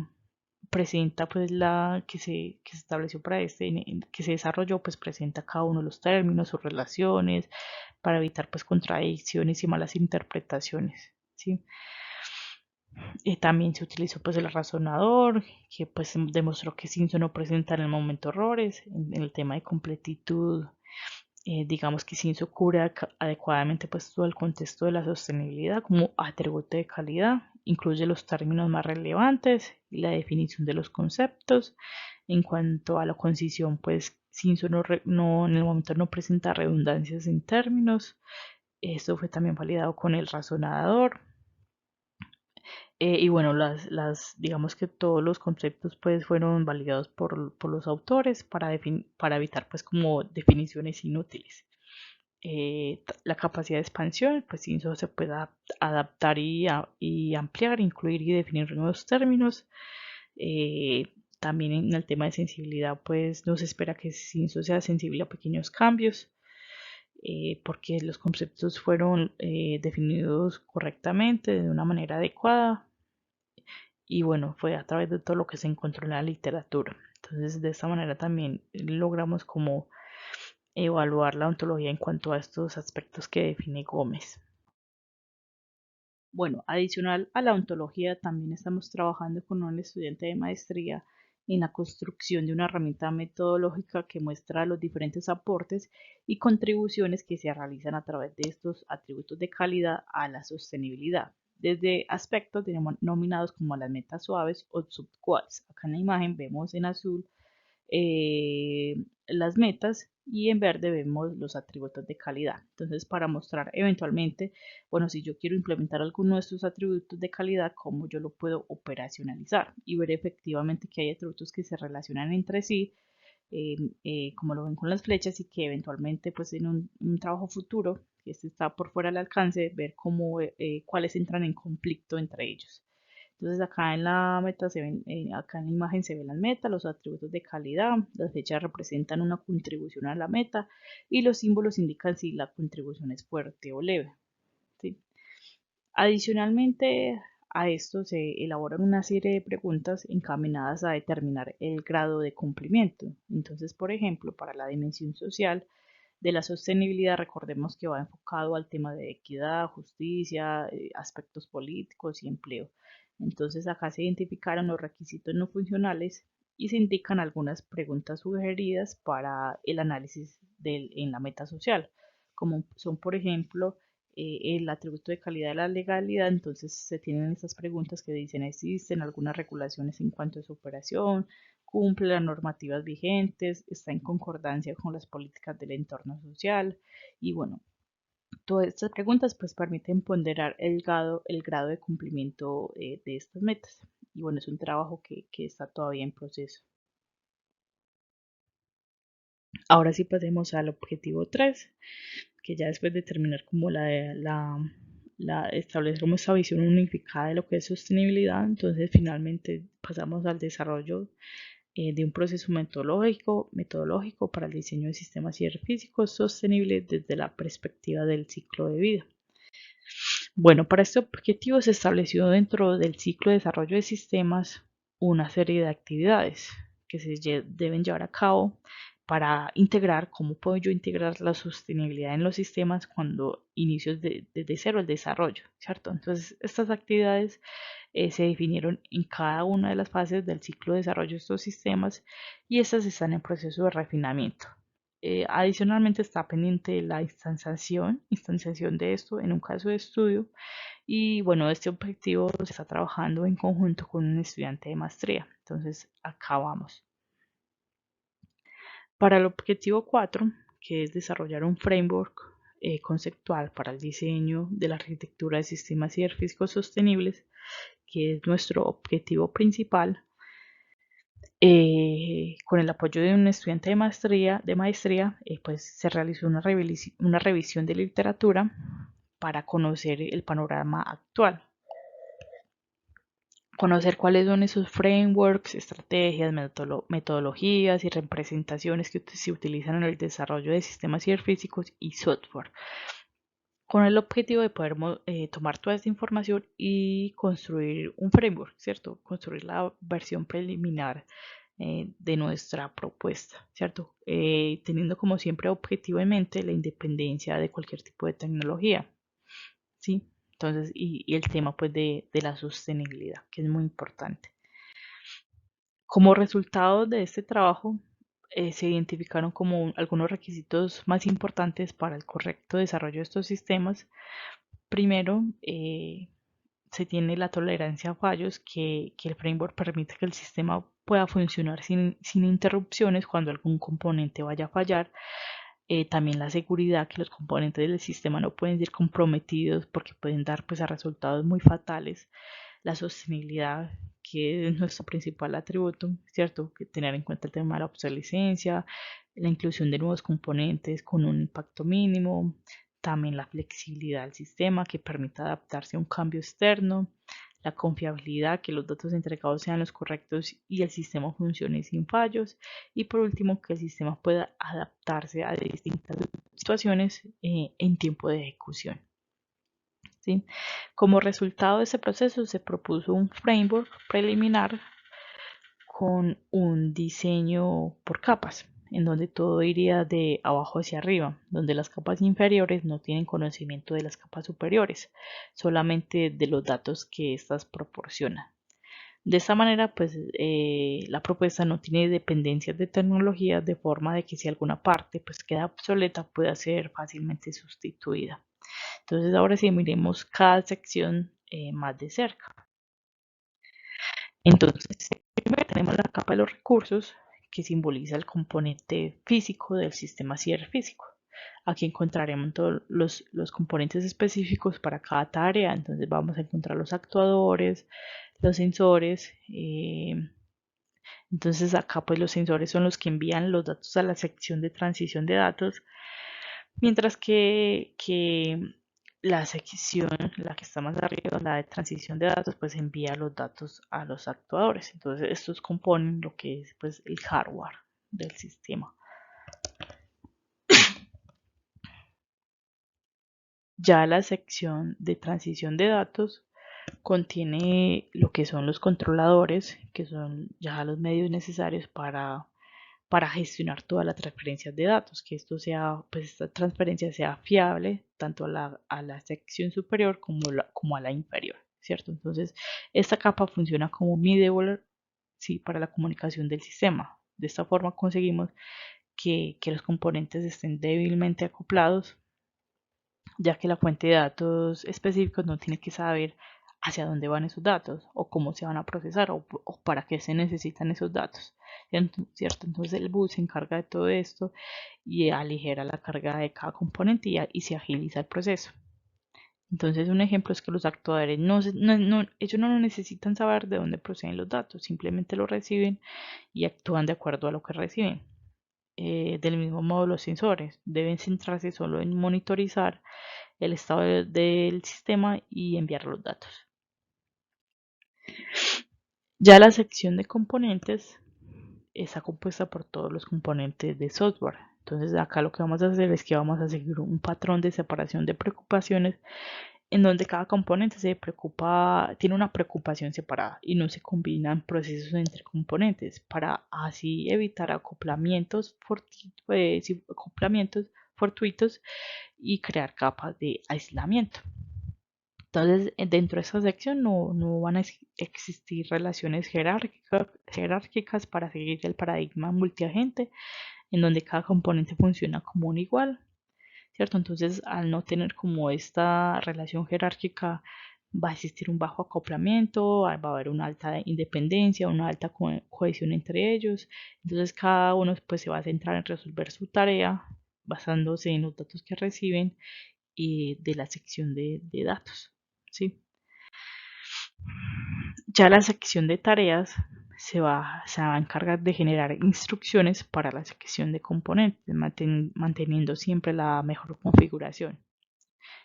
presenta pues la que se estableció para que se desarrolló, pues presenta cada uno de los términos, sus relaciones, para evitar pues contradicciones y malas interpretaciones, ¿sí? También se utilizó pues el razonador, que pues demostró que Simpson no presenta en el momento errores, en el tema de completitud. Digamos que Simpson cubre adecuadamente pues todo el contexto de la sostenibilidad como atributo de calidad, incluye los términos más relevantes y la definición de los conceptos. En cuanto a la concisión, pues Simpson en el momento no presenta redundancias en términos. Esto fue también validado con el razonador. Y bueno, digamos que todos los conceptos pues fueron validados por los autores para evitar pues como definiciones inútiles. La capacidad de expansión, pues sí, eso se puede adaptar y ampliar, incluir y definir nuevos términos. También en el tema de sensibilidad, pues no se espera que Cinso sea sensible a pequeños cambios, porque los conceptos fueron definidos correctamente, de una manera adecuada, y bueno, fue a través de todo lo que se encontró en la literatura. Entonces, de esta manera también logramos como evaluar la ontología en cuanto a estos aspectos que define Gómez. Bueno, adicional a la ontología, también estamos trabajando con un estudiante de maestría en la construcción de una herramienta metodológica que muestra los diferentes aportes y contribuciones que se realizan a través de estos atributos de calidad a la sostenibilidad, desde aspectos denominados como las metas suaves o subquads. Acá en la imagen vemos en azul las metas y en verde vemos los atributos de calidad. Entonces, para mostrar eventualmente, bueno, si yo quiero implementar alguno de estos atributos de calidad, cómo yo lo puedo operacionalizar y ver efectivamente que hay atributos que se relacionan entre sí, como lo ven con las flechas, y que eventualmente pues en un trabajo futuro, que este está por fuera del alcance, ver cómo, cuáles entran en conflicto entre ellos. Entonces acá en la meta se ven, acá en la imagen se ven las metas, los atributos de calidad, las flechas representan una contribución a la meta y los símbolos indican si la contribución es fuerte o leve, ¿sí? Adicionalmente a esto se elaboran una serie de preguntas encaminadas a determinar el grado de cumplimiento. Entonces, por ejemplo, para la dimensión social de la sostenibilidad, recordemos que va enfocado al tema de equidad, justicia, aspectos políticos y empleo. Entonces, acá se identificaron los requisitos no funcionales y se indican algunas preguntas sugeridas para el análisis en la meta social, como son, por ejemplo, el atributo de calidad de la legalidad. Entonces se tienen estas preguntas que dicen: ¿existen algunas regulaciones en cuanto a su operación? ¿Cumple las normativas vigentes? ¿Está en concordancia con las políticas del entorno social? Y bueno, todas estas preguntas pues permiten ponderar el grado de cumplimiento de estas metas. Y bueno, es un trabajo que está todavía en proceso. Ahora sí pasemos al objetivo 3, que ya después de terminar como establecer como esta visión unificada de lo que es sostenibilidad, entonces finalmente pasamos al desarrollo de un proceso metodológico para el diseño de sistemas ciberfísicos sostenibles desde la perspectiva del ciclo de vida. Bueno, para este objetivo se estableció dentro del ciclo de desarrollo de sistemas una serie de actividades que se deben llevar a cabo para integrar. ¿Cómo puedo yo integrar la sostenibilidad en los sistemas cuando inicio desde cero el desarrollo? ¿Cierto? Entonces, estas actividades se definieron en cada una de las fases del ciclo de desarrollo de estos sistemas y estas están en proceso de refinamiento. Adicionalmente está pendiente la instanciación de esto en un caso de estudio, y bueno, este objetivo se está trabajando en conjunto con un estudiante de maestría. Entonces, acá vamos. Para el objetivo 4, que es desarrollar un framework conceptual para el diseño de la arquitectura de sistemas ciberfísicos sostenibles, que es nuestro objetivo principal. Con el apoyo de un estudiante de maestría, pues se realizó una revisión de literatura para conocer el panorama actual, conocer cuáles son esos frameworks, estrategias, metodologías y representaciones que se utilizan en el desarrollo de sistemas ciberfísicos y software, con el objetivo de poder tomar toda esta información y construir un framework, ¿cierto? Construir la versión preliminar de nuestra propuesta, ¿cierto? Teniendo como siempre objetivo en mente la independencia de cualquier tipo de tecnología, ¿sí? Entonces, y el tema pues de la sostenibilidad, que es muy importante. Como resultado de este trabajo, se identificaron como algunos requisitos más importantes para el correcto desarrollo de estos sistemas. Primero, se tiene la tolerancia a fallos, que el framework permite que el sistema pueda funcionar sin interrupciones cuando algún componente vaya a fallar. También la seguridad, que los componentes del sistema no pueden ser comprometidos porque pueden dar pues, a resultados muy fatales. La sostenibilidad, que es nuestro principal atributo, ¿cierto? Que tener en cuenta el tema de la obsolescencia, la inclusión de nuevos componentes con un impacto mínimo, también la flexibilidad del sistema que permita adaptarse a un cambio externo, la confiabilidad, que los datos entregados sean los correctos y el sistema funcione sin fallos, y por último que el sistema pueda adaptarse a distintas situaciones en tiempo de ejecución. ¿Sí? Como resultado de ese proceso se propuso un framework preliminar con un diseño por capas, en donde todo iría de abajo hacia arriba, donde las capas inferiores no tienen conocimiento de las capas superiores, solamente de los datos que éstas proporcionan. De esta manera, pues la propuesta no tiene dependencias de tecnología, de forma de que si alguna parte pues queda obsoleta pueda ser fácilmente sustituida. Entonces ahora sí miremos cada sección más de cerca. Entonces, primero tenemos la capa de los recursos, que simboliza el componente físico del sistema ciberfísico. Aquí encontraremos todos los componentes específicos para cada tarea. Entonces vamos a encontrar los actuadores, los sensores. Entonces acá pues los sensores son los que envían los datos a la sección de transición de datos, mientras que la sección, la que está más arriba, la de transición de datos, pues envía los datos a los actuadores. Entonces estos componen lo que es pues el hardware del sistema. Ya la sección de transición de datos contiene lo que son los controladores, que son ya los medios necesarios para gestionar todas las transferencias de datos, que esto sea, pues esta transferencia sea fiable tanto a la sección superior como a la inferior, ¿cierto? Entonces, esta capa funciona como middleware, sí, para la comunicación del sistema. De esta forma conseguimos que los componentes estén débilmente acoplados, ya que la fuente de datos específicos no tiene que saber hacia dónde van esos datos o cómo se van a procesar o para qué se necesitan esos datos, ¿cierto? Entonces el bus se encarga de todo esto y aligera la carga de cada componente y se agiliza el proceso. Entonces un ejemplo es que los actuadores ellos no necesitan saber de dónde proceden los datos, simplemente los reciben y actúan de acuerdo a lo que reciben. Del mismo modo los sensores deben centrarse solo en monitorizar el estado del sistema y enviar los datos. Ya la sección de componentes está compuesta por todos los componentes de software. Entonces acá lo que vamos a hacer es que vamos a seguir un patrón de separación de preocupaciones en donde cada componente tiene una preocupación separada y no se combinan procesos entre componentes para así evitar acoplamientos fortuitos y crear capas de aislamiento. Entonces, dentro de esa sección no van a existir relaciones jerárquicas para seguir el paradigma multiagente, en donde cada componente funciona como un igual, ¿cierto? Entonces, al no tener como esta relación jerárquica, va a existir un bajo acoplamiento, va a haber una alta independencia, una alta cohesión entre ellos. Entonces, cada uno pues, se va a centrar en resolver su tarea basándose en los datos que reciben de la sección de datos. ¿Sí? Ya la sección de tareas se va a encargar de generar instrucciones para la sección de componentes, manteniendo siempre la mejor configuración.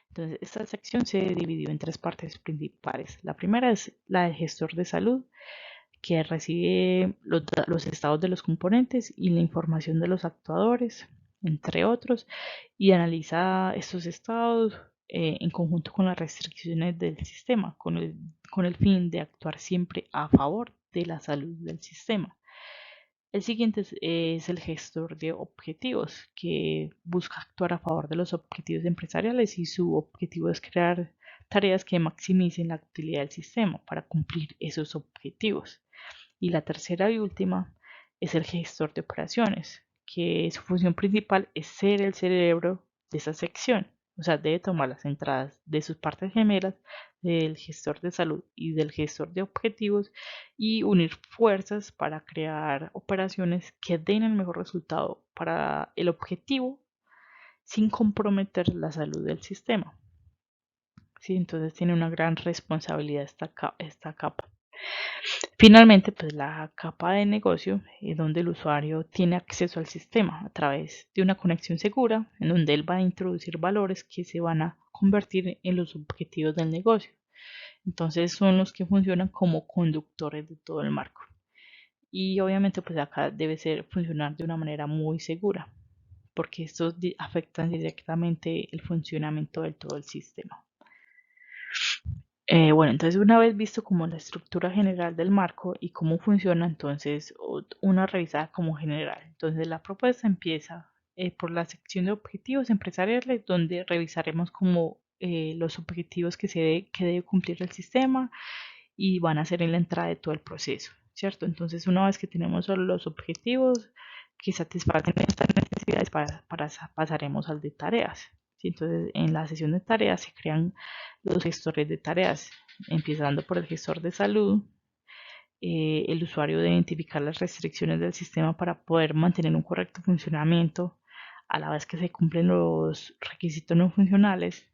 Entonces, esta sección se dividió en tres partes principales. La primera es la del gestor de salud, que recibe los estados de los componentes y la información de los actuadores, entre otros, y analiza estos estados en conjunto con las restricciones del sistema, con el fin de actuar siempre a favor de la salud del sistema. El siguiente es el gestor de objetivos, que busca actuar a favor de los objetivos empresariales y su objetivo es crear tareas que maximicen la utilidad del sistema para cumplir esos objetivos. Y la tercera y última es el gestor de operaciones, que su función principal es ser el cerebro de esa sección. O sea, debe tomar las entradas de sus partes gemelas, del gestor de salud y del gestor de objetivos, y unir fuerzas para crear operaciones que den el mejor resultado para el objetivo sin comprometer la salud del sistema. ¿Sí? Entonces tiene una gran responsabilidad esta capa. Finalmente, pues la capa de negocio es donde el usuario tiene acceso al sistema a través de una conexión segura, en donde él va a introducir valores que se van a convertir en los objetivos del negocio. Entonces son los que funcionan como conductores de todo el marco. Y obviamente pues acá debe funcionar de una manera muy segura, porque estos afectan directamente el funcionamiento de todo el sistema. Bueno, entonces una vez visto como la estructura general del marco y cómo funciona, entonces una revisada como general. Entonces la propuesta empieza por la sección de objetivos empresariales, donde revisaremos como los objetivos que debe cumplir el sistema y van a ser en la entrada de todo el proceso, ¿cierto? Entonces una vez que tenemos solo los objetivos que satisfacen estas necesidades, pasaremos al de tareas. Entonces, en la sesión de tareas se crean los gestores de tareas, empezando por el gestor de salud. El usuario debe identificar las restricciones del sistema para poder mantener un correcto funcionamiento a la vez que se cumplen los requisitos no funcionales.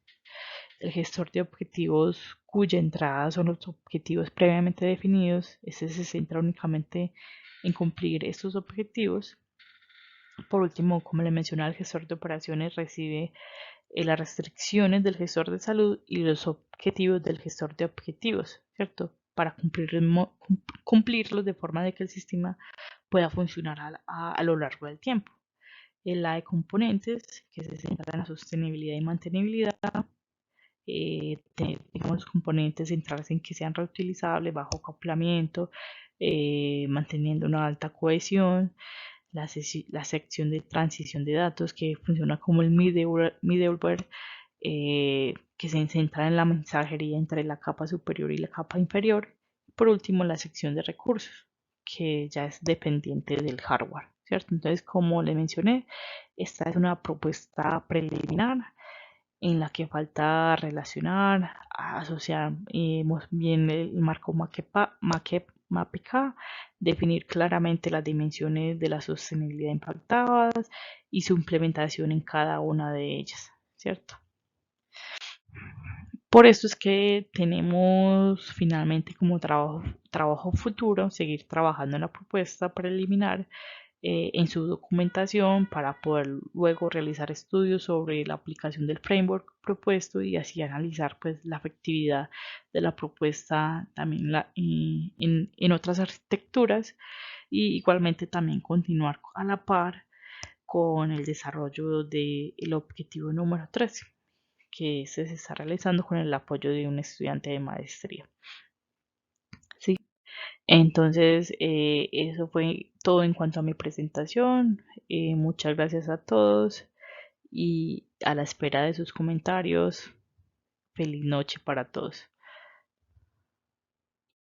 El gestor de objetivos cuya entrada son los objetivos previamente definidos, este se centra únicamente en cumplir estos objetivos. Por último, como le mencioné, el gestor de operaciones recibe las restricciones del gestor de salud y los objetivos del gestor de objetivos, ¿cierto? Para cumplirlos de forma de que el sistema pueda funcionar a lo largo del tiempo. La de componentes, que se centra en la sostenibilidad y mantenibilidad, tenemos componentes centrales en que sean reutilizables, bajo acoplamiento, manteniendo una alta cohesión. La sección de transición de datos, que funciona como el middleware, que se centra en la mensajería entre la capa superior y la capa inferior. Por último, la sección de recursos, que ya es dependiente del hardware, ¿cierto? Entonces, como le mencioné, esta es una propuesta preliminar en la que falta relacionar, asociar bien el marco MAPK, definir claramente las dimensiones de la sostenibilidad impactadas y su implementación en cada una de ellas, ¿cierto? Por eso es que tenemos finalmente como trabajo futuro seguir trabajando en la propuesta preliminar en su documentación para poder luego realizar estudios sobre la aplicación del framework propuesto y así analizar pues la efectividad de la propuesta también en otras arquitecturas, y igualmente también continuar a la par con el desarrollo del objetivo número 13, que se está realizando con el apoyo de un estudiante de maestría. ¿Sí? Entonces, eso fue todo en cuanto a mi presentación. Muchas gracias a todos y a la espera de sus comentarios. Feliz noche para todos.